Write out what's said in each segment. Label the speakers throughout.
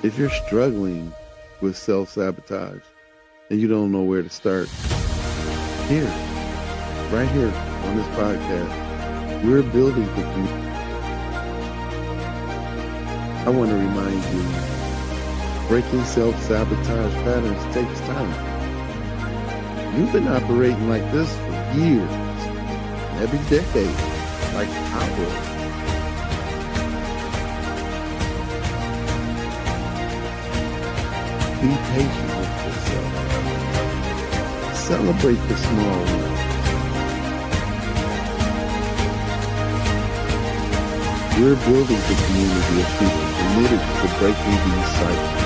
Speaker 1: If you're struggling with self-sabotage and you don't know where to start, here, right here on this podcast, we're building the community. I want to remind you, breaking self-sabotage patterns takes time. You've been operating like this for years, every decade, like I was. Be patient with yourself. Celebrate the small wins. We're building a community of people committed to breaking these cycles.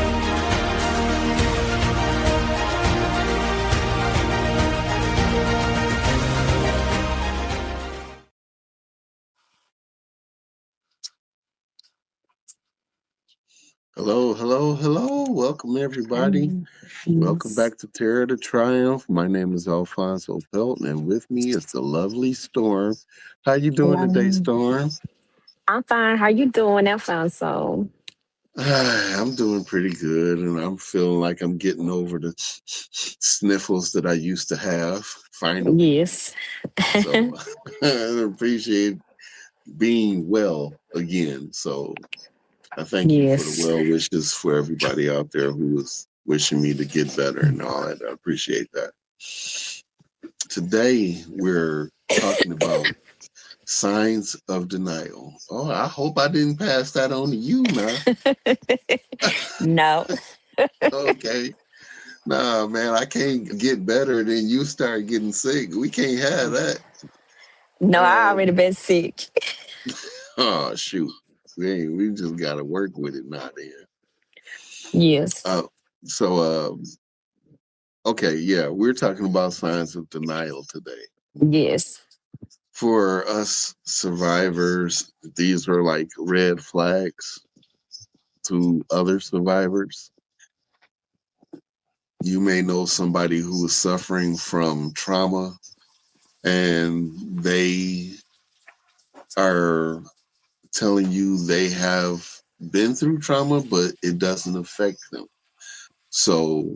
Speaker 1: Hello, hello, hello. Welcome, everybody. Welcome
Speaker 2: Yes.
Speaker 1: back to Terror to Triumph. My name is Alfonso Pelton, and with me is the lovely Storm. How you doing today,
Speaker 2: Hello.
Speaker 1: Storm?
Speaker 2: I'm fine. How you doing, Alfonso?
Speaker 1: I'm doing pretty good, and I'm feeling like I'm getting over the sniffles that I used to have, finally.
Speaker 2: Yes.
Speaker 1: So I appreciate being well again. So I thank you for the
Speaker 2: Yes.
Speaker 1: well wishes for everybody out there who was wishing me to get better and all that. I appreciate that. Today, we're talking about signs of denial. Oh, I hope I didn't pass that on to you now.
Speaker 2: No.
Speaker 1: Okay. Nah, man, I can't get better than you start getting sick. We can't have that.
Speaker 2: No, I
Speaker 1: Um,
Speaker 2: already been sick.
Speaker 1: oh shoot. We just gotta work with it now then.
Speaker 2: Yes.
Speaker 1: Uh so okay, yeah, we're talking about signs of denial today.
Speaker 2: Yes.
Speaker 1: For us survivors, these are like red flags to other survivors. You may know somebody who is suffering from trauma and they are telling you they have been through trauma, but it doesn't affect them. So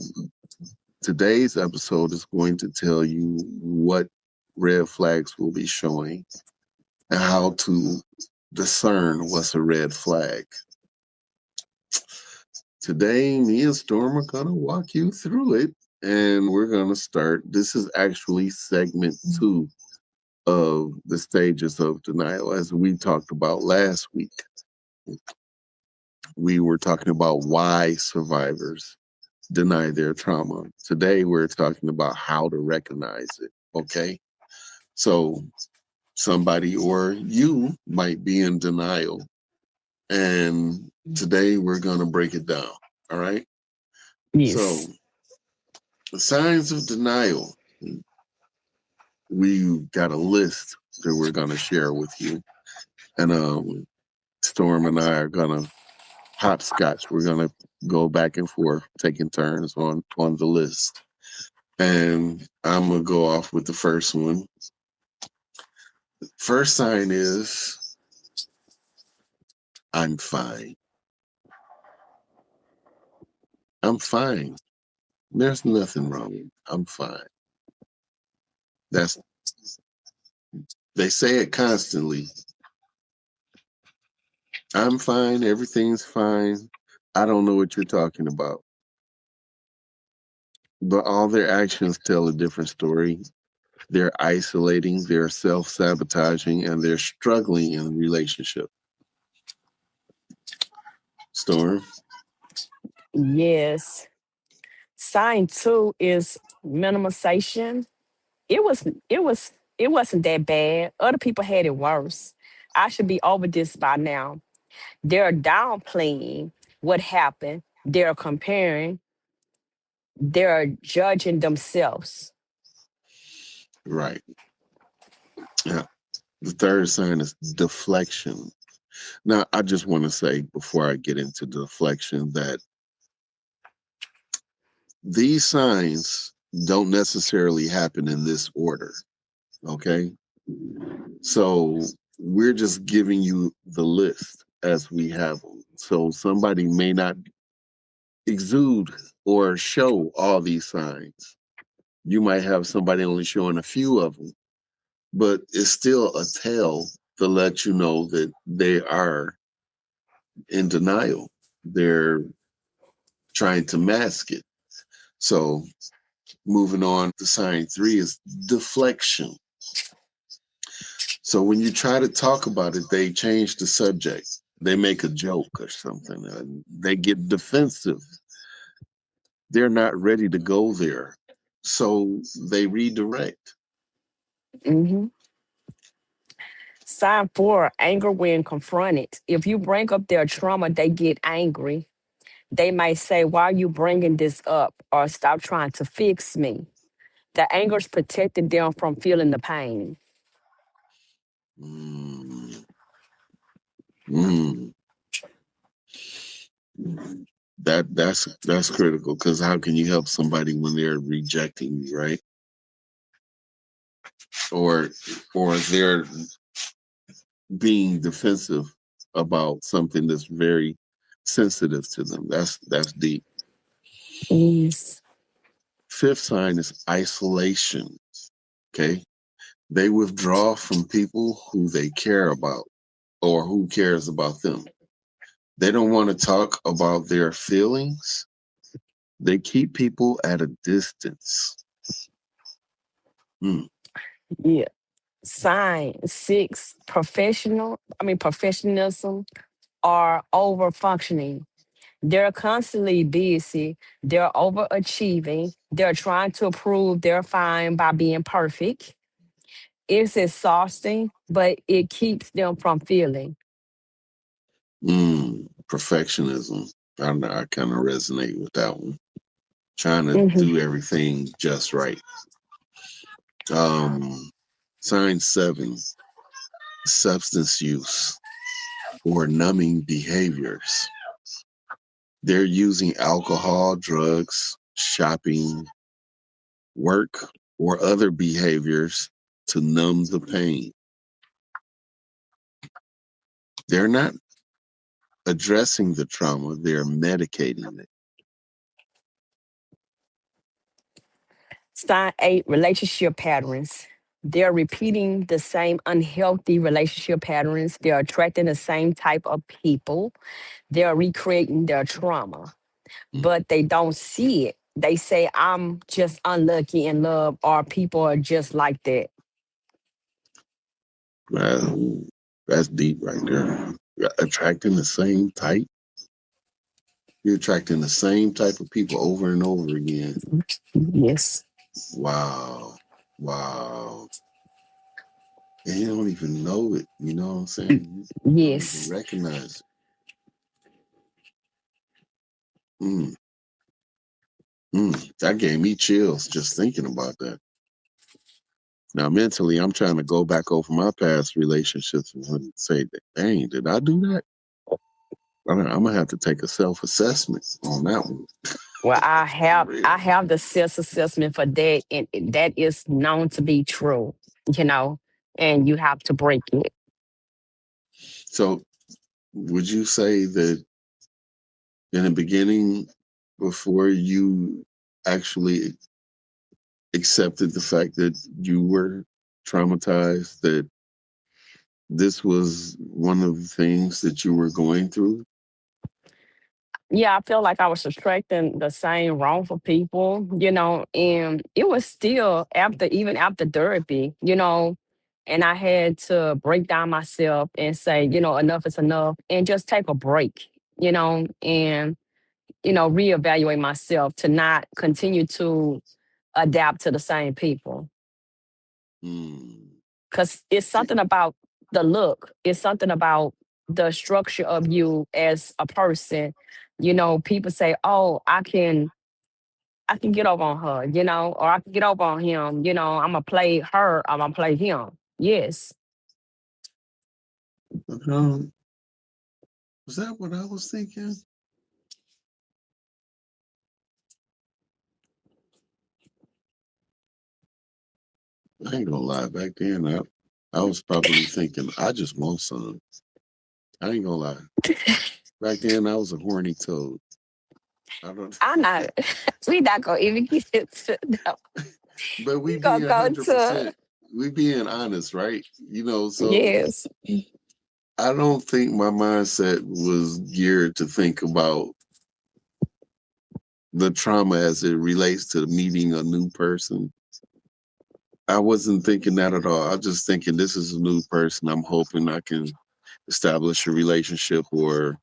Speaker 1: today's episode is going to tell you what red flags will be showing and how to discern what's a red flag. Today, me and Storm are going to walk you through it, and we're going to start. This is actually segment 2 of the stages of denial, as we talked about last week. We were talking about why survivors deny their trauma. Today, we're talking about how to recognize it. Okay. So, somebody or you might be in denial, and today we're going to break it down. All right. So,
Speaker 2: Yes.
Speaker 1: the signs of denial, we got a list that we're going to share with you. And Storm and I are going to hopscotch. We're going to go back and forth, taking turns on the list. And I'm going to go off with the first one. First sign is I'm fine. I'm fine. There's nothing wrong. I'm fine. That's they say it constantly. I'm fine. Everything's fine. I don't know what you're talking about. But all their actions tell a different story. They're isolating, they're self-sabotaging, and they're struggling in a relationship. Storm.
Speaker 2: Yes. Sign 2 is minimization. It was it was it wasn't that bad. Other people had it worse. I should be over this by now. They're downplaying what happened. They're comparing. They're judging themselves.
Speaker 1: Right. Yeah. The third sign is deflection. Now, I just want to say before I get into deflection that these signs don't necessarily happen in this order. Okay. So we're just giving you the list as we have them. So somebody may not exude or show all these signs. You might have somebody only showing a few of them, but it's still a tell to let you know that they are in denial. They're trying to mask it. So moving on to sign three is deflection. So when you try to talk about it, they change the subject. They make a joke or something. And they get defensive. They're not ready to go there. So they redirect.
Speaker 2: Hmm. Sign four, anger when confronted. If you bring up their trauma, they get angry. They might say, "Why are you bringing this up?" or "Stop trying to fix me." The anger's protecting them from feeling the pain.
Speaker 1: Mm, mm. That's critical because how can you help somebody when they're rejecting you, right? Or they're being defensive about something that's very sensitive to them. That's deep.
Speaker 2: Yes.
Speaker 1: Fifth sign is isolation. Okay. They withdraw from people who they care about or who cares about them. They don't want to talk about their feelings. They keep people at a distance. Mm,
Speaker 2: Yeah. Sign six, professionalism are over functioning. They're constantly busy. They're overachieving. They're trying to prove they're fine by being perfect. It's exhausting, but it keeps them from feeling.
Speaker 1: perfectionism. I kind of resonate with that one. Trying to
Speaker 2: Mhm.
Speaker 1: do everything just right. Um, sign seven, substance use or numbing behaviors. They're using alcohol, drugs, shopping, work, or other behaviors to numb the pain. They're not addressing the trauma, they're medicating it.
Speaker 2: Sign eight, relationship patterns. They're repeating the same unhealthy relationship patterns. They're attracting the same type of people. They're recreating their trauma, but they don't see it. They say, "I'm just unlucky in love," or "People are just like that."
Speaker 1: That's deep right there. Attracting the same type. You're attracting the same type of people over and over again.
Speaker 2: Yes.
Speaker 1: Wow. Wow. And you don't even know it. You know what I'm saying? You don't even
Speaker 2: Yes.
Speaker 1: recognize it. That gave me chills just thinking about that. Now, mentally, I'm trying to go back over my past relationships and say, dang, did I do that? I'm going to have to take a self assessment on that one.
Speaker 2: Well,
Speaker 1: For real.
Speaker 2: I have the self assessment for that, and that is known to be true. You know, and you have to break it.
Speaker 1: So, would you say that in the beginning, before you actually accepted the fact that you were traumatized, that this was one of the things that you were going through?
Speaker 2: Yeah, I feel like I was attracting the same wrongful people, and it was still after, even after therapy, and I had to break down myself and say, enough is enough and just take a break, and, reevaluate myself to not continue to adapt to the same people.
Speaker 1: Hmm.
Speaker 2: Because it's something about the look, it's something about the structure of you as a person. People say, "Oh, I can get over on her," or "I can get over on him." I'm gonna play her. I'm gonna play him. Yes.
Speaker 1: Um, was that what I was thinking? I ain't gonna lie. Back then, I was probably thinking, I just want some. I ain't gonna lie. Back then, I was a horny toad. I don't.
Speaker 2: I'm not. We not gonna even get into. No,
Speaker 1: But we
Speaker 2: we gonna
Speaker 1: being
Speaker 2: go
Speaker 1: hundred
Speaker 2: to
Speaker 1: percent, we being honest, right? So
Speaker 2: yes.
Speaker 1: I don't think my mindset was geared to think about the trauma as it relates to meeting a new person. I wasn't thinking that at all. I was just thinking this is a new person. I'm hoping I can establish a relationship or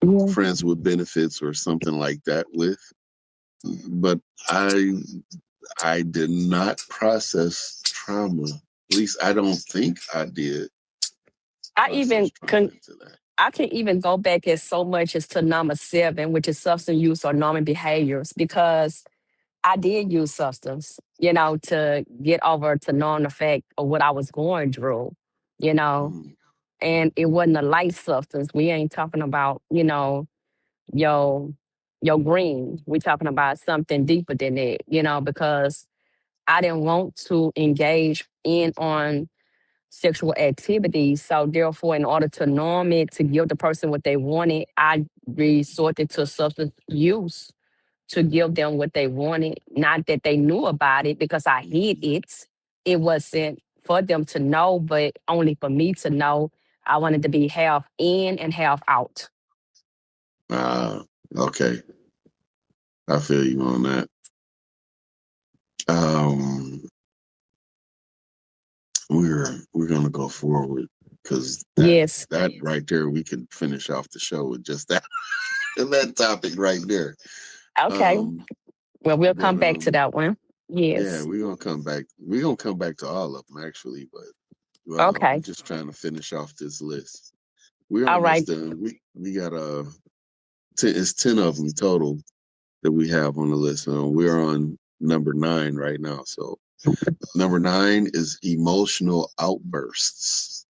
Speaker 2: Yeah.
Speaker 1: friends with benefits or something like that with. But I did not process trauma. At least I don't think I did
Speaker 2: I
Speaker 1: process
Speaker 2: even
Speaker 1: trauma into that.
Speaker 2: I can even go back as so much as to number 7, which is substance use or normal behaviors, because I did use substance, to get over to knowing the fact of what I was going through, you know,
Speaker 1: Mm,
Speaker 2: and it wasn't a light substance. We ain't talking about, your your green. We talking about something deeper than that, because I didn't want to engage in on sexual activities. So therefore, in order to norm it, to give the person what they wanted, I resorted to substance use to give them what they wanted. Not that they knew about it because I hid
Speaker 1: mm.
Speaker 2: it. It wasn't for them to know, but only for me to know. I wanted to be half in and half out.
Speaker 1: Ah, okay. I feel you on that. Um, we're gonna go forward because that
Speaker 2: Yes.
Speaker 1: that right there we can finish off the show with just that that topic right there.
Speaker 2: Okay.
Speaker 1: Um,
Speaker 2: Well, we'll
Speaker 1: but
Speaker 2: come back to that one.
Speaker 1: yeah,
Speaker 2: Yes.
Speaker 1: we're gonna come back. We're gonna come back to all of them actually, but we're
Speaker 2: Okay.
Speaker 1: just trying to finish off this list. We're
Speaker 2: All
Speaker 1: almost
Speaker 2: right.
Speaker 1: done. We got it's 10 of them total that we have on the list. We're on number 9 right now. So number 9 is emotional outbursts.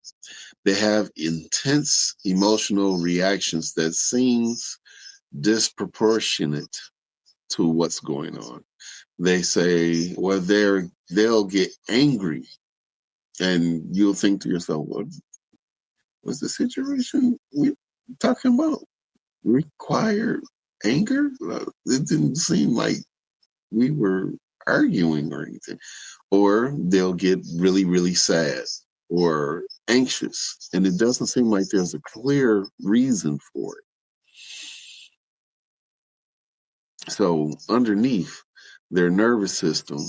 Speaker 1: They have intense emotional reactions that seems disproportionate to what's going on. They say, well, they'll get angry, and you'll think to yourself, what was the situation we talking about? Required anger? It didn't seem like we were arguing or anything. Or they'll get really, really sad or anxious, and it doesn't seem like there's a clear reason for it. So, underneath, their nervous system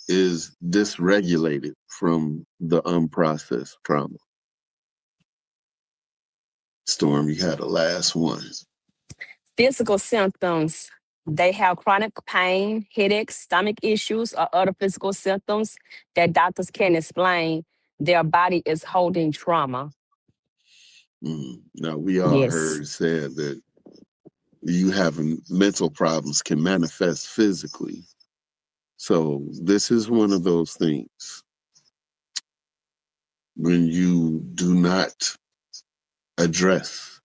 Speaker 1: is dysregulated from the unprocessed trauma. Storm, you had the last one.
Speaker 2: Physical symptoms. They have chronic pain, headaches, stomach issues, or other physical symptoms that doctors can't explain. Their body is holding trauma.
Speaker 1: Now, we all
Speaker 2: Yes.
Speaker 1: heard said that you having mental problems can manifest physically. So, this is one of those things when you do not address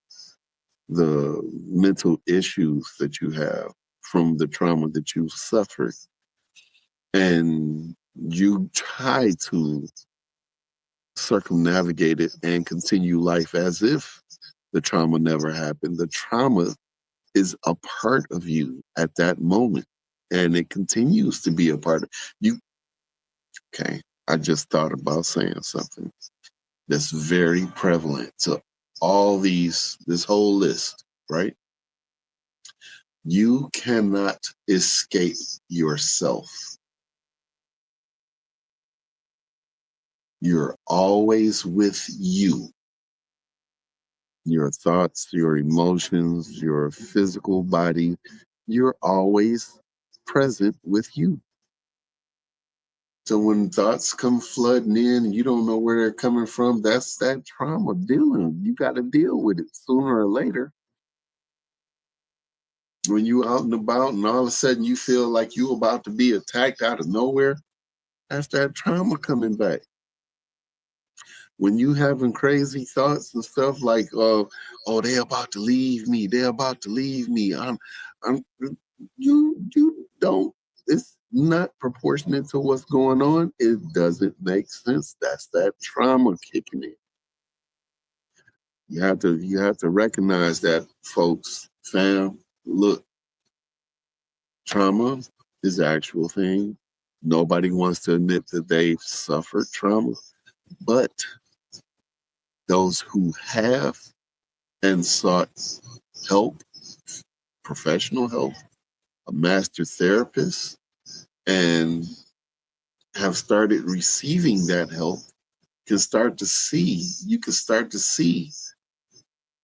Speaker 1: the mental issues that you have from the trauma that you suffered, and you try to circumnavigate it and continue life as if the trauma never happened. The trauma is a part of you at that moment, and it continues to be a part of you. Okay, I just thought about saying something that's very prevalent to this whole list, right? You cannot escape yourself. You're always with you. Your thoughts, your emotions, your physical body, you're always present with you. So when thoughts come flooding in and you don't know where they're coming from, that's that trauma dealing. You got to deal with it sooner or later. When you out and about and all of a sudden you feel like you about to be attacked out of nowhere, that's that trauma coming back. When you having crazy thoughts and stuff like, oh, they're about to leave me. They're about to leave me. I'm, you don't. It's not proportionate to what's going on. It doesn't make sense. That's that trauma kicking in. You have to recognize that, folks, fam. Look, Trauma is the actual thing. Nobody wants to admit that they've suffered trauma, but those who have and sought help, professional help, a master therapist, and have started receiving that help can start to see, you can start to see,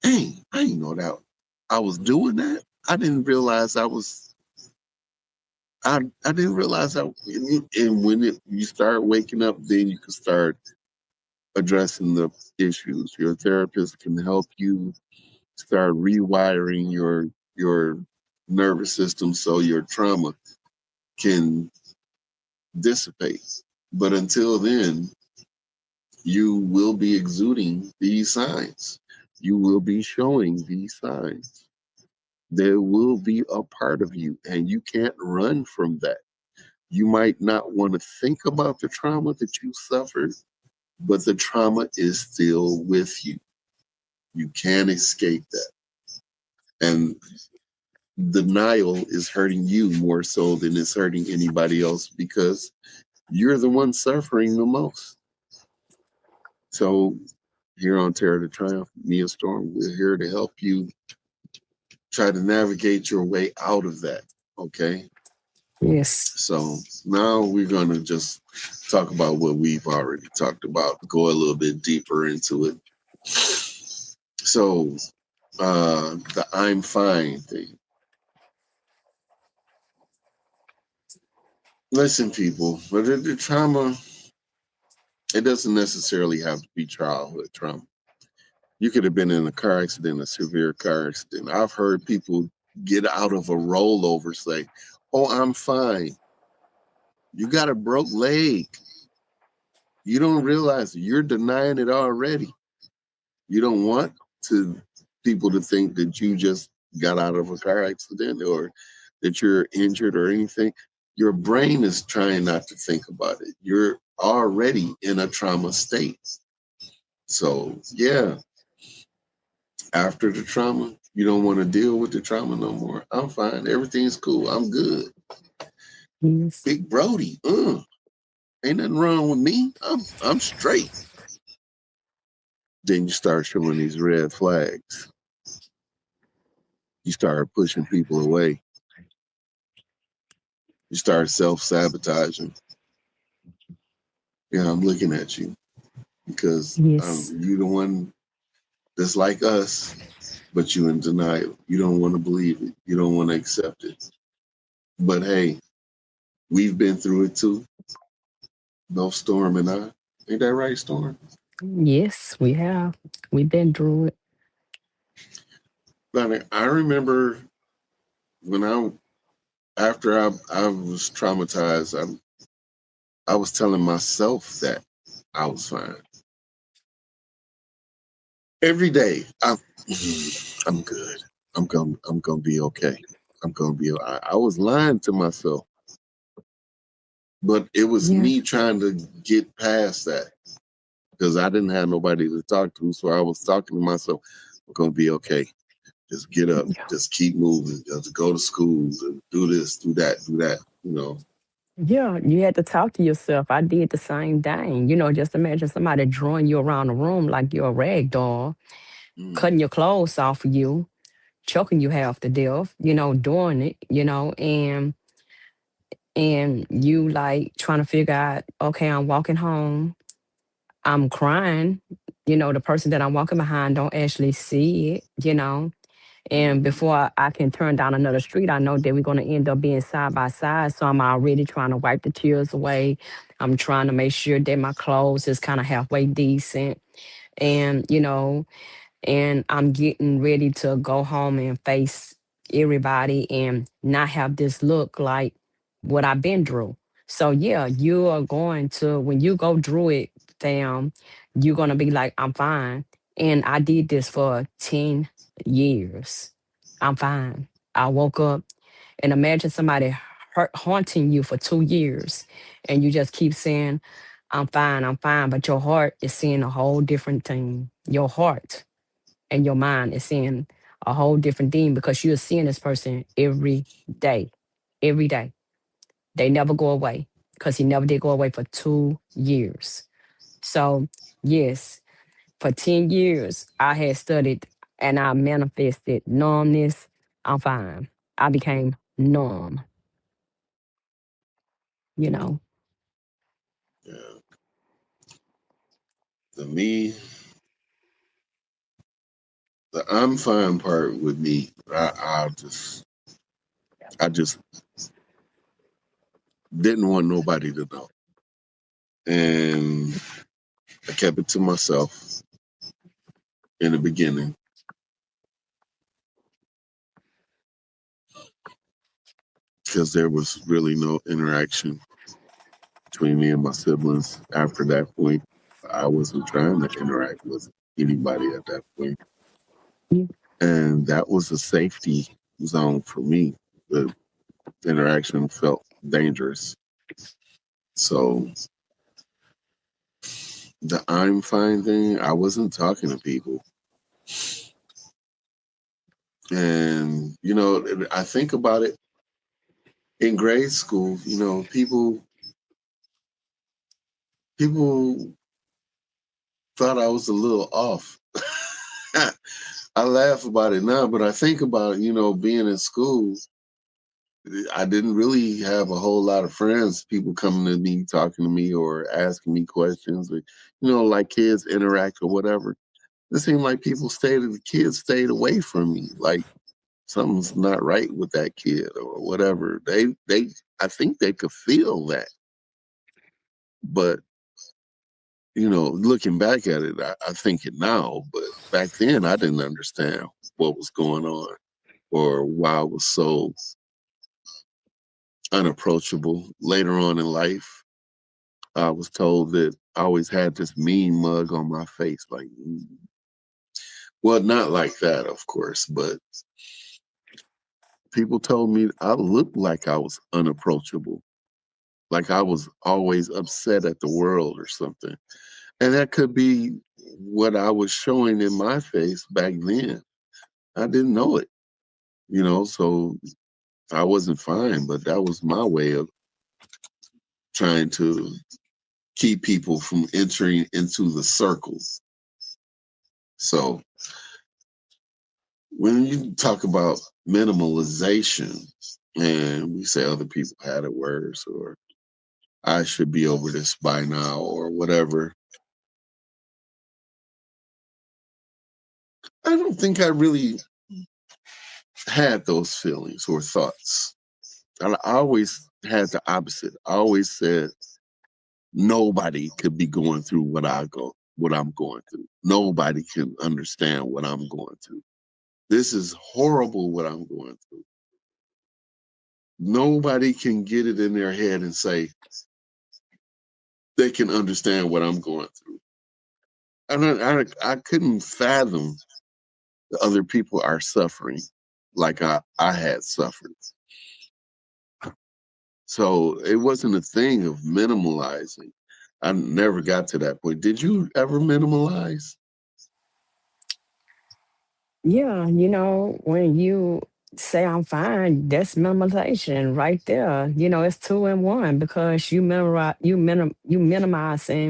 Speaker 1: hey, I didn't know that I was doing that. I didn't realize I was, I didn't realize and when you start waking up, then you can start addressing the issues. Your therapist can help you start rewiring your nervous system so your trauma can dissipate. But until then, you will be exuding these signs. You will be showing these signs. There will be a part of you, and you can't run from that. You might not want to think about the trauma that you suffered, but the trauma is still with you. You can't escape that. And denial is hurting you more so than it's hurting anybody else because you're the one suffering the most. So here on Terror to Triumph, Mia Storm, we're here to help you try to navigate your way out of that. Okay.
Speaker 2: Yes.
Speaker 1: So now we're going to just talk about what we've already talked about, go a little bit deeper into it. So the I'm fine thing. Listen, people, but the trauma, it doesn't necessarily have to be childhood trauma. You could have been in a car accident, a severe car accident. I've heard people get out of a rollover say, oh, I'm fine. You got a broke leg. You don't realize you're denying it already. You don't want to people to think that you just got out of a car accident or that you're injured or anything. Your brain is trying not to think about it. You're already in a trauma state. So yeah, after the trauma, you don't want to deal with the trauma no more. I'm fine. Everything's cool. I'm good.
Speaker 2: Yes.
Speaker 1: Big Brody, ain't nothing wrong with me. I'm straight. Then you start showing these red flags. You start pushing people away. You start self-sabotaging. Yeah, I'm looking at you because
Speaker 2: Yes.
Speaker 1: you the one that's like us, but you in denial. You don't want to believe it. You don't want to accept it. But hey, we've been through it too. No Storm and I. Ain't that right, Storm?
Speaker 2: Yes, we have. We've been through it.
Speaker 1: But I remember when after I was traumatized, I was telling myself that I was fine. Every day, I'm good. I'm gonna be okay. I'm gonna be. I was lying to myself, but it was
Speaker 2: Yeah.
Speaker 1: me trying to get past that because I didn't have nobody to talk to. So I was talking to myself. I'm gonna be okay. Just get up.
Speaker 2: Yeah.
Speaker 1: Just keep moving. Just go to school. Do this. Do that. Do that. You know.
Speaker 2: Yeah, you had to talk to yourself. I did the same thing. Just imagine somebody drawing you around the room like you're a rag doll,
Speaker 1: Mm,
Speaker 2: cutting your clothes off of you, choking you half to death, doing it, and you like trying to figure out, okay, I'm walking home, I'm crying, the person that I'm walking behind don't actually see it, and
Speaker 1: mm,
Speaker 2: before I can turn down another street, I know that we're going to end up being side by side. So I'm already trying to wipe the tears away. I'm trying to make sure that my clothes is kind of halfway decent. And, and I'm getting ready to go home and face everybody and not have this look like what I've been through. So yeah, you are going to when you go through it, fam, you're gonna be like, I'm fine. And I did this for 10 years. I'm fine. I woke up and imagine somebody haunting you for 2 years and you just keep saying, I'm fine, but your heart is seeing a whole different thing. Your heart and your mind is seeing a whole different thing because you're seeing this person every day. every day. They never go away because he never did go away for 2 years. So, yes, for 10 years, I had studied and I manifested numbness. I'm fine. I became numb, you
Speaker 1: Mm,
Speaker 2: know.
Speaker 1: yeah. To me, the I'm fine part with me, I just didn't want nobody to know, and I kept it to myself in the beginning because there was really no interaction between me and my siblings after that point. I wasn't trying to interact with anybody at that point.
Speaker 2: Yeah.
Speaker 1: And that was a safety zone for me. The interaction felt dangerous. So the I'm fine thing, I wasn't talking to people. And, I think about it in grade school, people thought I was a little off. I laugh about it now, but I think about, being in school, I didn't really have a whole lot of friends, people coming to me, talking to me, or asking me questions, or, like kids interact or whatever. It seemed like the kids stayed away from me. Like something's not right with that kid or whatever. I think they could feel that. But, looking back at it, I think it now, but back then I didn't understand what was going on or why I was so unapproachable. Later on in life, I was told that I always had this mean mug on my face. Like, well, not like that, of course, but people told me I looked like I was unapproachable, like I was always upset at the world or something. And that could be what I was showing in my face back then. I didn't know it, so I wasn't fine, but that was my way of trying to keep people from entering into the circle. So when you talk about minimalization and we say other people had it worse or I should be over this by now or whatever, I don't think I really had those feelings or thoughts. I always had the opposite. I always said nobody could be going through what I'm going through. Nobody can understand what I'm going through. This is horrible what I'm going through. Nobody can get it in their head and say they can understand what I'm going through. And I couldn't fathom that other people are suffering like I had suffered. So it wasn't a thing of minimalizing. I never got to that point. Did you ever minimalize?
Speaker 2: Yeah, when you say I'm fine, that's memorization right there. It's two in one because you minimizing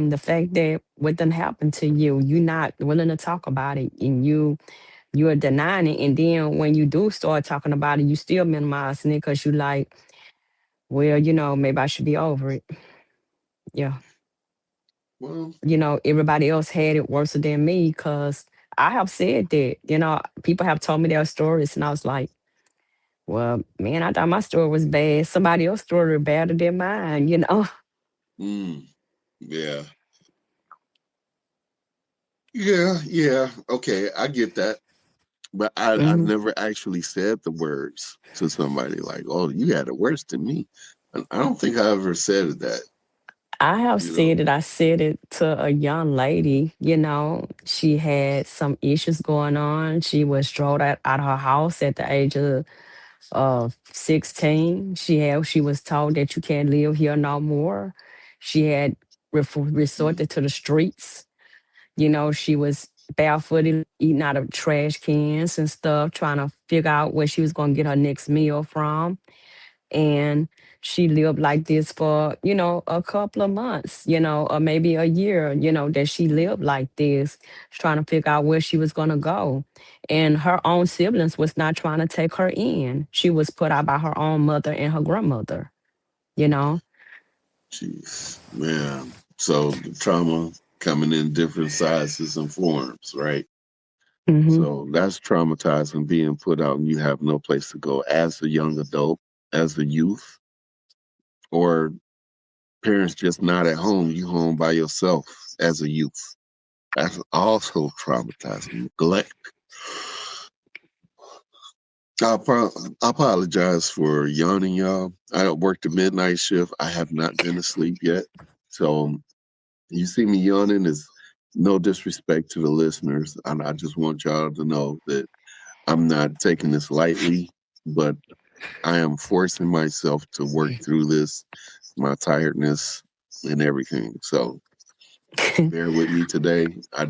Speaker 2: the fact that what done happened to you. You're not willing to talk about it, and you're denying it. And then when you do start talking about it, you still minimizing it because you like, well, maybe I should be over it. Yeah,
Speaker 1: Well,
Speaker 2: everybody else had it worse than me because I have said that. People have told me their stories, and I was like, well, man, I thought my story was bad. Somebody else's story was better than mine.
Speaker 1: mm, yeah, yeah. Okay, I get that, but I've
Speaker 2: Hmm.
Speaker 1: never actually said the words to somebody like, "Oh, you had it worse than me." I don't think I ever said that.
Speaker 2: I have
Speaker 1: You know.
Speaker 2: said it. I said it to a young lady. She had some issues going on. She was thrown out of her house at the age of 16. She was told that you can't live here no more. She had
Speaker 1: Mm,
Speaker 2: resorted to the streets. She was barefooted, eating out of trash cans and stuff, trying to figure out where she was going to get her next meal from. And she lived like this for, a couple of months, or maybe a year, that she lived like this, trying to figure out where she was going to go. And her own siblings was not trying to take her in. She was put out by her own mother and her grandmother, you know?
Speaker 1: Jeez, man. So the trauma coming in different sizes and forms, right?
Speaker 2: Hmm.
Speaker 1: So that's traumatizing being put out and you have no place to go as a young adult, as a youth, or parents just not at home, you home by yourself as a youth. That's also traumatizing. Neglect. I apologize for yawning, y'all. I worked the midnight shift. I have not been asleep yet. So you see me yawning is no disrespect to the listeners. And I just want y'all to know that I'm not taking this lightly, but I am forcing myself to work through this, my tiredness and everything. So bear with me today. I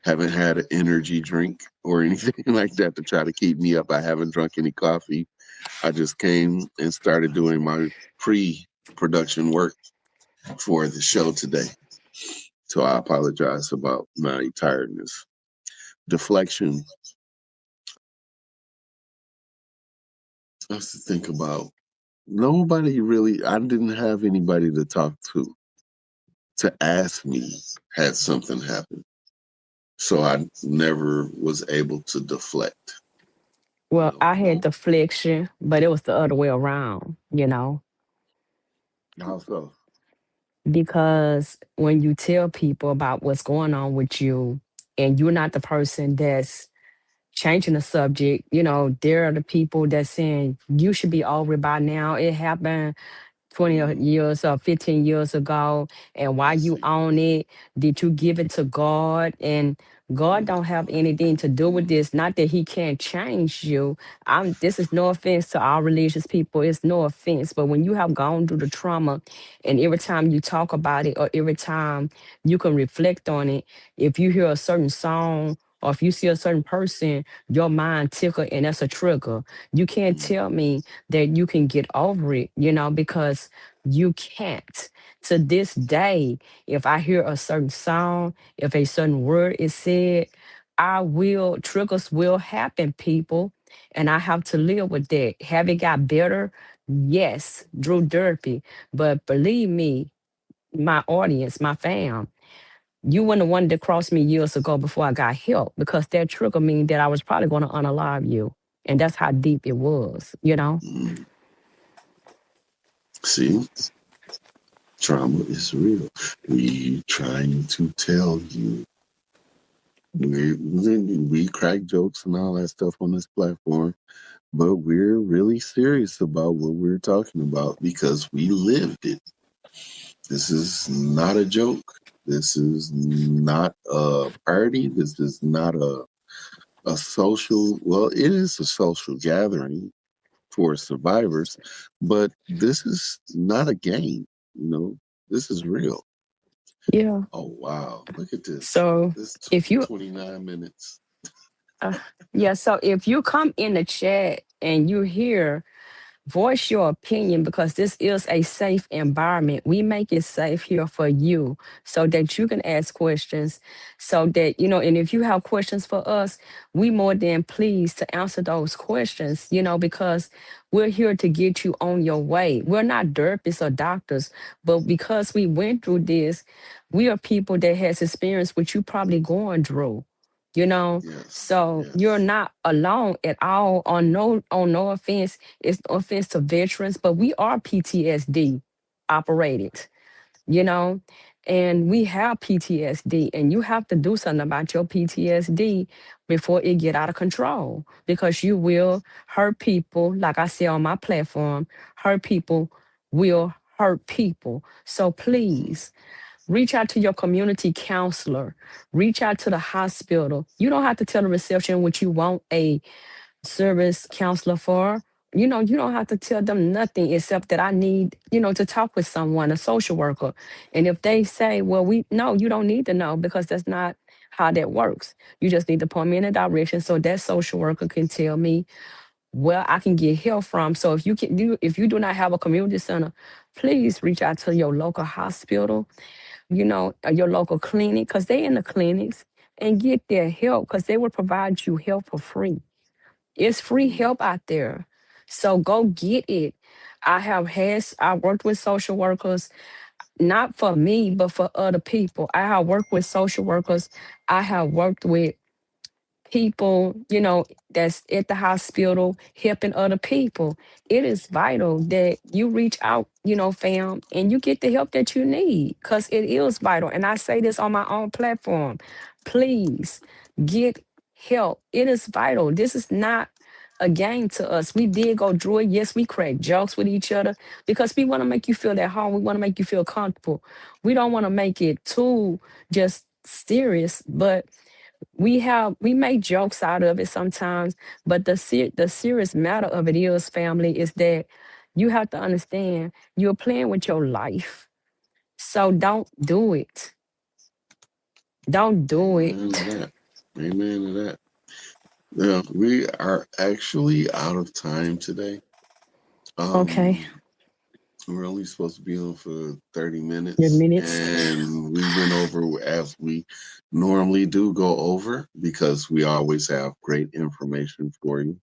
Speaker 1: haven't had an energy drink or anything like that to try to keep me up. I haven't drunk any coffee. I just came and started doing my pre production work for the show today. So I apologize about my tiredness. Deflection. I have to think about nobody really, I didn't have anybody to talk to ask me had something happen. So I never was able to deflect.
Speaker 2: Well, I had
Speaker 1: No.
Speaker 2: deflection, but it was the other way around,
Speaker 1: How so?
Speaker 2: because when you tell people about what's going on with you and you're not the person that's changing the subject, there are the people that saying you should be over it by now. It happened 20
Speaker 1: Mm,
Speaker 2: years or 15 years ago, and why
Speaker 1: I
Speaker 2: you
Speaker 1: see.
Speaker 2: own it? Did you give it to God? And God
Speaker 1: Mm,
Speaker 2: don't have anything to do with this. Not that he can't change you. This is no offense to all religious people. It's no offense. But when you have gone through the trauma and every time you talk about it or every time you can reflect on it, if you hear a certain song or if you see a certain person, your mind tickle and that's a trigger. You can't
Speaker 1: mm,
Speaker 2: tell me that you can get over it, because you can't. To this day, if I hear a certain song, if a certain word is said, triggers will happen, people. And I have to live with that. Have it got better? Yes, Drew Derpy. But believe me, my audience, my fam, you wouldn't have wanted to cross me years ago before I got help because that trigger mean that I was probably going to unalive you. And that's how deep it was.
Speaker 1: mm. See, trauma is real. We trying to tell you. We crack jokes and all that stuff on this platform, but we're really serious about what we're talking about because we lived it. This is not a joke. This is not a party. This is not a social, well, it is a social gathering for survivors, but this is not a game. You know, this is real.
Speaker 2: Yeah.
Speaker 1: Oh, wow. Look at this.
Speaker 2: So
Speaker 1: This
Speaker 2: if you
Speaker 1: 29 minutes.
Speaker 2: uh, yeah, so if you come in the chat and you hear, voice your opinion because this is a safe environment. We make it safe here for you so that you can ask questions, so that, and if you have questions for us, we more than pleased to answer those questions, because we're here to get you on your way. We're not therapists or doctors, but because we went through this, we are people that has experience what you probably going through. You know,
Speaker 1: Yes,
Speaker 2: so you're
Speaker 1: yes.
Speaker 2: not alone at all. On no offense, it's no offense to veterans, but we are PTSD operated, you know, and we have PTSD, and you have to do something about your PTSD before it get out of control because you will hurt people. Like I say on my platform, hurt people will hurt people. So
Speaker 1: Mm,
Speaker 2: please reach out to your community counselor, reach out to the hospital. You don't have to tell the reception what you want a service counselor for. You don't have to tell them nothing except that I need, to talk with someone, a social worker. And if they say, well, no, you don't need to know because that's not how that works. You just need to point me in a direction so that social worker can tell me where I can get help from. So if you do not have a community center, please reach out to your local hospital, your local clinic, because they in the clinics, and get their help, because they will provide you help for free. It's free
Speaker 1: Mm,
Speaker 2: help out there. So go get it. I worked with social workers, not for me, but for other people. I have worked with social workers. I have worked with people, that's at the hospital helping other people. It is vital that you reach out, fam, and you get the help that you need, because it is vital. And I say this on my own platform. Please get help. It is vital. This is not a game to us. We did go through it. Yes, we crack jokes with each other because we want to make you feel at home. We want to make you feel comfortable. We don't want to make it too just serious, but we make jokes out of it sometimes, but the serious matter of it is, family, is that you have to understand you're playing with your life. So don't do it. Don't do it.
Speaker 1: amen to that. Amen to that. Yeah, we are actually out of time today.
Speaker 2: Okay.
Speaker 1: Um, we're only supposed to be on for 30
Speaker 2: Your
Speaker 1: minutes,
Speaker 2: minutes.
Speaker 1: and we went over as we normally do go over because we always have great information for you.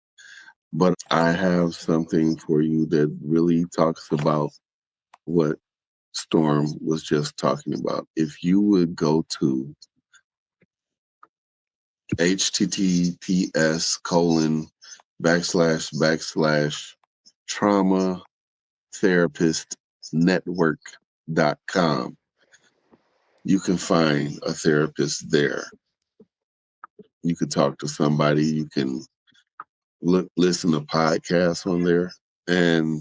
Speaker 1: But I have something for you that really talks about what Storm was just talking about. If you would go to https:// trauma therapist network.com, you can find a therapist there. You can talk to somebody. You can listen to podcasts on there. And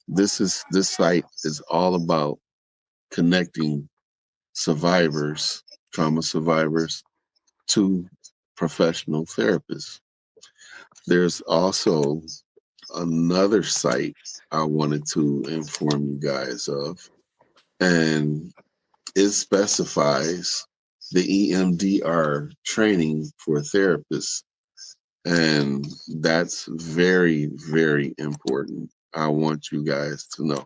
Speaker 1: this site is all about connecting survivors, trauma survivors, to professional therapists. There's also another site I wanted to inform you guys of, and it specifies the EMDR training for therapists. And that's very, very important. I want you guys to know.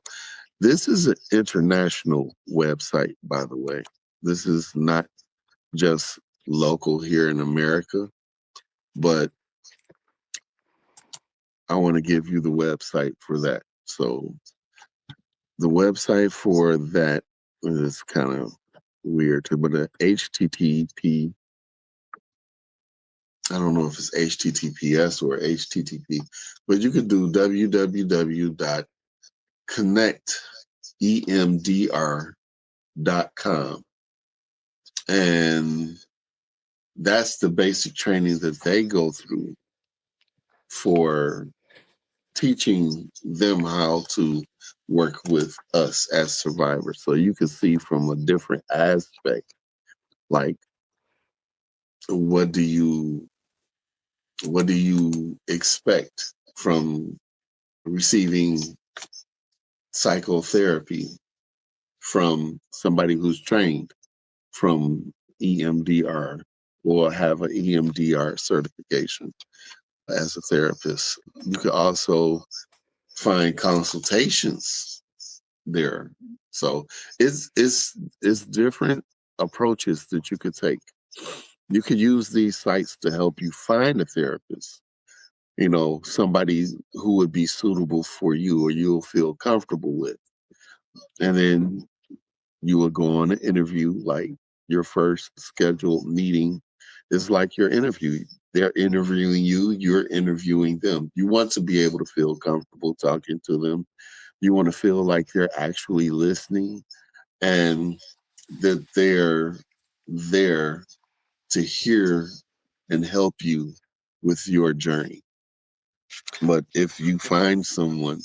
Speaker 1: This is an international website, by the way. This is not just local here in America, but I want to give you the website for that. So the website for that is kind of weird too, but HTTP, I don't know if it's HTTPS or HTTP, but you could do www.connectemdr.com. And that's the basic training that they go through for teaching them how to work with us as survivors. So you can see from a different aspect, like what do you what do you expect from receiving psychotherapy from somebody who's trained from EMDR or have an EMDR certification as a therapist. You could also find consultations there. So it's different approaches that you could take. You could use these sites to help you find a therapist, somebody who would be suitable for you or you'll feel comfortable with. And then you will go on an interview, like your first scheduled meeting is like your interview. They're interviewing you, you're interviewing them. You want to be able to feel comfortable talking to them. You want to feel like they're actually listening and that they're there to hear and help you with your journey. But if you find someone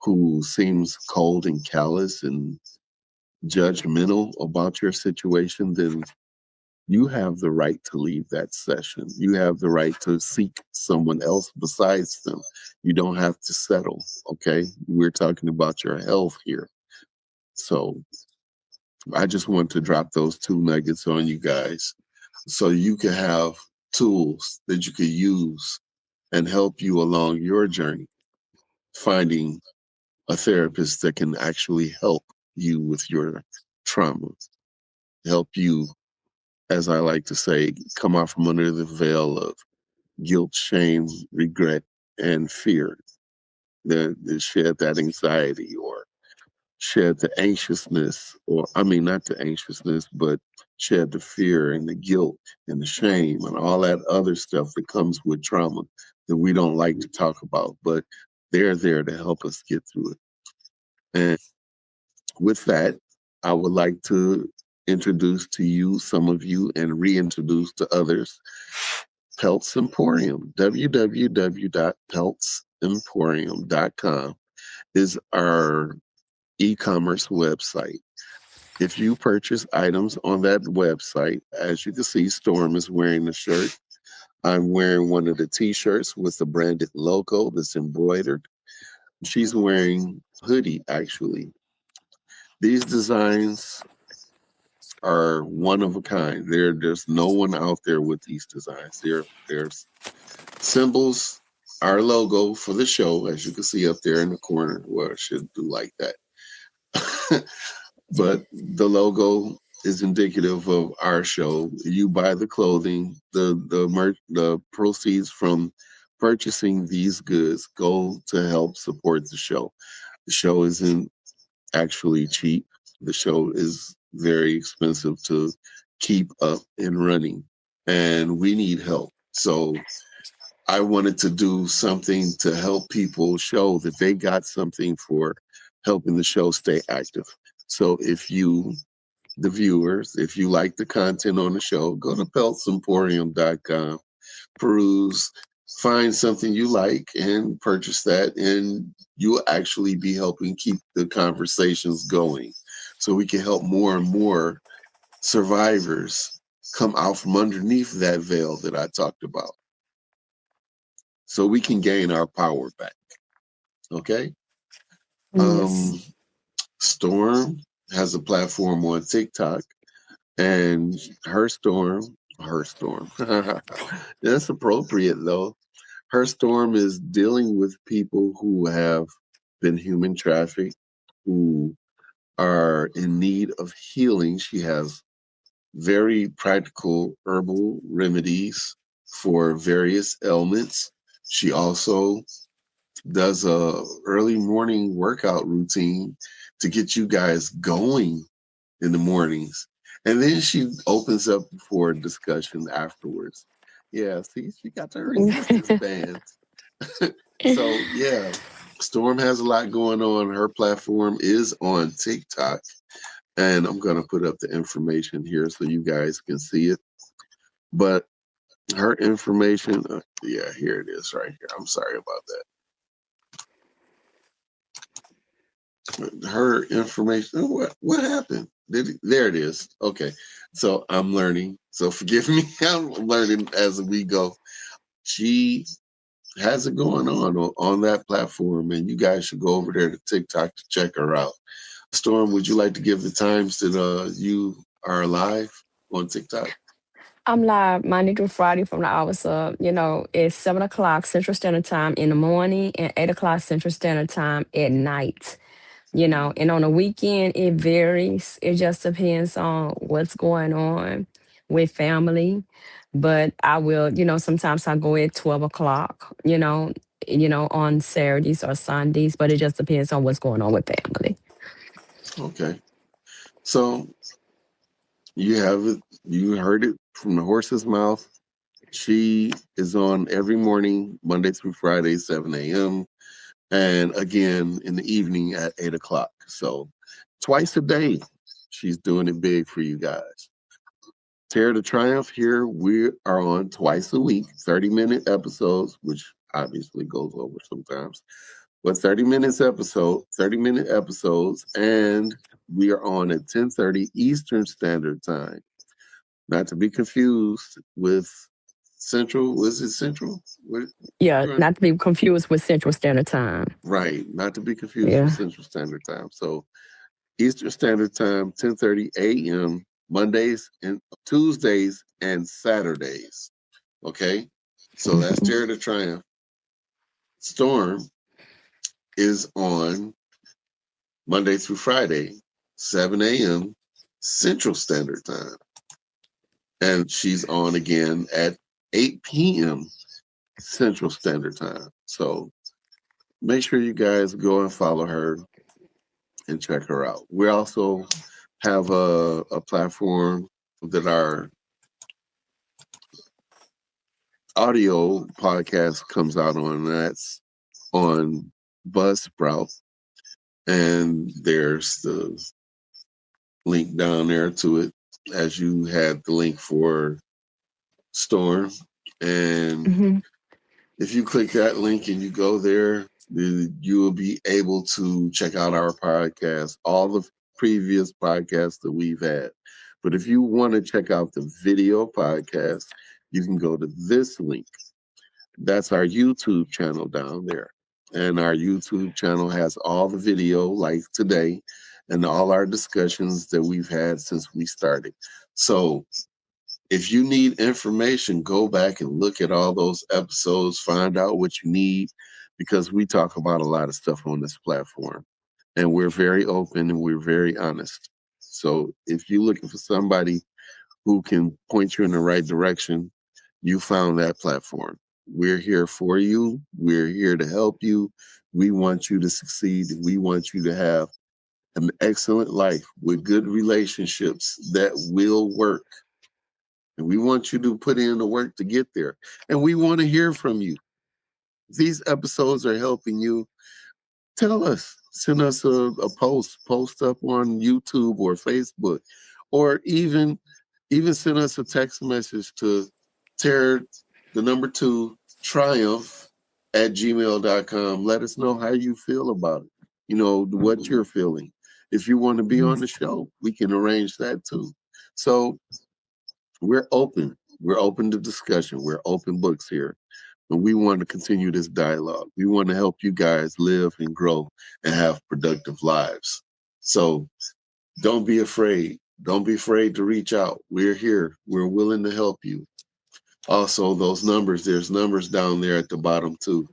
Speaker 1: who seems cold and callous and judgmental about your situation, then you have the right to leave that session. You have the right to seek someone else besides them. You don't have to settle, okay? We're talking about your health here. So I just want to drop those two nuggets on you guys so you can have tools that you can use and help you along your journey, finding a therapist that can actually help you with your trauma, help you, as I like to say, come out from under the veil of guilt, shame, regret, and fear, that shed that anxiety or shed the anxiousness, or I mean, not the anxiousness, but shed the fear and the guilt and the shame and all that other stuff that comes with trauma that we don't like to talk about, but they're there to help us get through it. And with that, I would like to introduce to you, some of you, and reintroduce to others, Pelts Emporium. www.peltsemporium.com is our e-commerce website. If you purchase items on that website, as you can see, Storm is wearing the shirt. I'm wearing one of the t-shirts with the branded logo that's embroidered. She's wearing a hoodie, actually. These designs are one of a kind. There's no one out there with these designs. There's symbols, our logo for the show, as you can see up there in the corner. Well, it should do like that. But the logo is indicative of our show. You buy the clothing, the proceeds from purchasing these goods go to help support the show. The show isn't actually cheap. The show is very expensive to keep up and running, and we need help. So I wanted to do something to help people show that they got something for helping the show stay active. So if you, the viewers, if you like the content on the show, go to peltsemporium.com, peruse, find something you like and purchase that, and you'll actually be helping keep the conversations going so we can help more and more survivors come out from underneath that veil that I talked about, so we can gain our power back. Okay.
Speaker 2: Yes.
Speaker 1: Um, Storm has a platform on TikTok, and her storm. That's appropriate though. Her storm is dealing with people who have been human trafficked, who are in need of healing. She has very practical herbal remedies for various ailments. She also does a early morning workout routine to get you guys going in the mornings. And then she opens up for discussion afterwards. Yeah, see, she got her resistance bands. So yeah, Storm has a lot going on. Her platform is on TikTok. And I'm gonna put up the information here so you guys can see it. But her information, yeah, here it is right here. I'm sorry about that. Her information. What happened? There it is. Okay. So I'm learning. So forgive me. I'm learning as we go. She has it going on that platform, and you guys should go over there to TikTok to check her out. Storm, would you like to give the times that you are live on TikTok?
Speaker 2: I'm live Monday through Friday from the hours of, it's 7 o'clock Central Standard Time in the morning and 8 o'clock Central Standard Time at night. And on the weekend, it varies. It just depends on what's going on with family. But I will, sometimes I go at 12 o'clock, on Saturdays or Sundays, but it just depends on what's going on with family.
Speaker 1: Okay. So you have it. You heard it from the horse's mouth. She is on every morning, Monday through Friday, 7 a.m. And again in the evening at 8 o'clock. So twice a day, she's doing it big for you guys. Tear to Triumph here, we are on twice a week, 30-minute episodes, which obviously goes over sometimes, but 30 minute episodes, and we are on at 10:30 Eastern Standard Time. Not to be confused with Central. Was it Central?
Speaker 2: Yeah, not to be confused with Central Standard Time.
Speaker 1: Right, not to be confused with
Speaker 2: Yeah.
Speaker 1: Central Standard Time. So Eastern Standard Time, 10:30 a.m. Mondays and Tuesdays and Saturdays. Okay, so that's
Speaker 2: Mhm.
Speaker 1: Dare to Triumph. Storm is on Monday through Friday, 7 a.m. Central Standard Time. And she's on again at 8 p.m. Central Standard Time. So make sure you guys go and follow her and check her out. We also have a platform that our audio podcast comes out on, and that's on Buzzsprout. And there's the link down there to it, as you had the link for Storm. And
Speaker 2: Hmm.
Speaker 1: if you click that link and you go there, you will be able to check out our podcast, all the previous podcasts that we've had. But if you want to check out the video podcast, you can go to this link. That's our YouTube channel down there. And our YouTube channel has all the video like today and all our discussions that we've had since we started. So if you need information, go back and look at all those episodes, find out what you need, because we talk about a lot of stuff on this platform. And we're very open and we're very honest. So if you're looking for somebody who can point you in the right direction, you found that platform. We're here for you. We're here to help you. We want you to succeed. We want you to have an excellent life with good relationships that will work. And we want you to put in the work to get there. And we want to hear from you. These episodes are helping you. Tell us. Send us a post up on YouTube or Facebook, or even send us a text message to Terror, the number two, triumph at gmail.com. Let us know how you feel about it. You know, what you're feeling. If you want to be on the show, we can arrange that too. So we're open. We're open to discussion. We're open books here. And we want to continue this dialogue. We want to help you guys live and grow and have productive lives. So don't be afraid. Don't be afraid to reach out. We're here. We're willing to help you. Also, those numbers, there's numbers down there at the bottom too.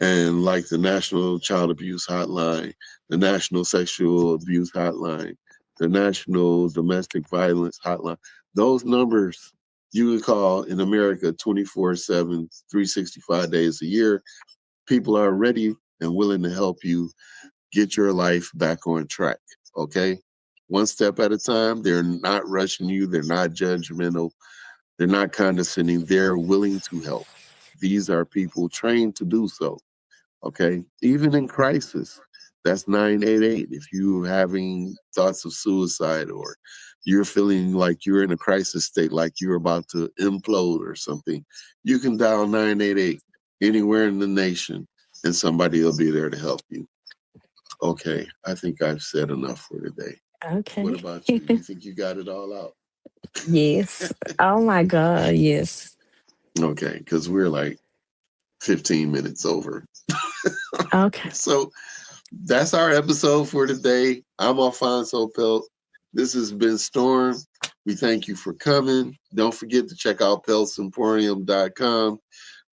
Speaker 1: And like the National Child Abuse Hotline, the National Sexual Abuse Hotline, the National Domestic Violence Hotline, those numbers you can call in America 24/7, 365 days a year. People are ready and willing to help you get your life back on track. Okay? One step at a time. They're not rushing you, they're not judgmental, they're not condescending, they're willing to help. These are people trained to do so. Okay. Even in crisis, that's 988. If you're having thoughts of suicide, or you're feeling like you're in a crisis state, like you're about to implode or something, you can dial 988 anywhere in the nation and somebody will be there to help you. Okay. I think I've said enough for today. What
Speaker 2: Okay.
Speaker 1: about you? You think you got it all out?
Speaker 2: Yes. Oh my God. Yes.
Speaker 1: Okay. Because we're like 15 minutes over.
Speaker 2: Okay.
Speaker 1: So that's our episode for today. I'm Alfonso Pelt. This has been Storm. We thank you for coming. Don't forget to check out peltsemporium.com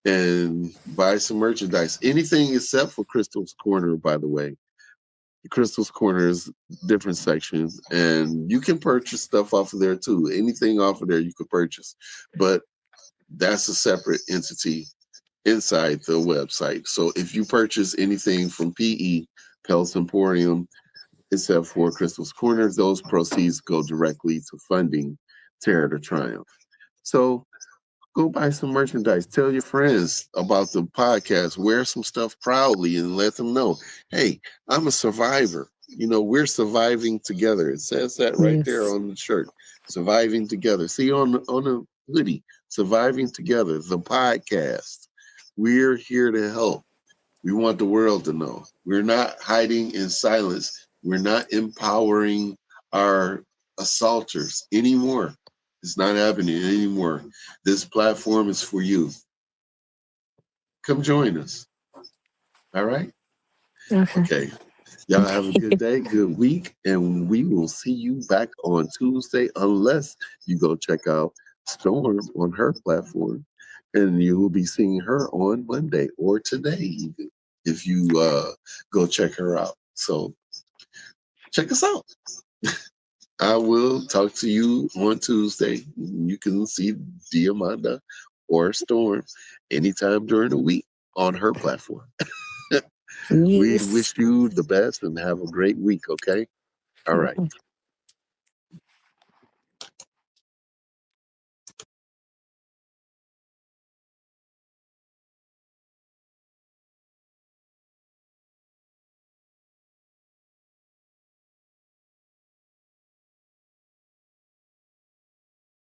Speaker 1: and buy some merchandise. Anything except for Crystal's Corner, by the way. Crystal's Corner is different sections, and you can purchase stuff off of there too. Anything off of there you could purchase, but that's a separate entity inside the website. So if you purchase anything from PE, Pelts Emporium, except for Crystal's Corner, those proceeds go directly to funding Terror to Triumph. So go buy some merchandise. Tell your friends about the podcast. Wear some stuff proudly and let them know, hey, I'm a survivor. You know, we're surviving together. It says that right there
Speaker 2: Yes.
Speaker 1: on the shirt. Surviving together. See on the hoodie, surviving together, the podcast. We're here to help. We want the world to know. We're not hiding in silence. We're not empowering our assaulters anymore. It's not happening anymore. This platform is for you. Come join us. All right?
Speaker 2: Okay.
Speaker 1: Okay. Y'all have a good day, good week, and we will see you back on Tuesday unless you go check out Storm on her platform. And you will be seeing her on Monday or today, even if you go check her out. So check us out. I will talk to you on Tuesday. You can see Diamanda or Storm anytime during the week on her platform. We
Speaker 2: Yes.
Speaker 1: wish you the best and have a great week, okay? All right.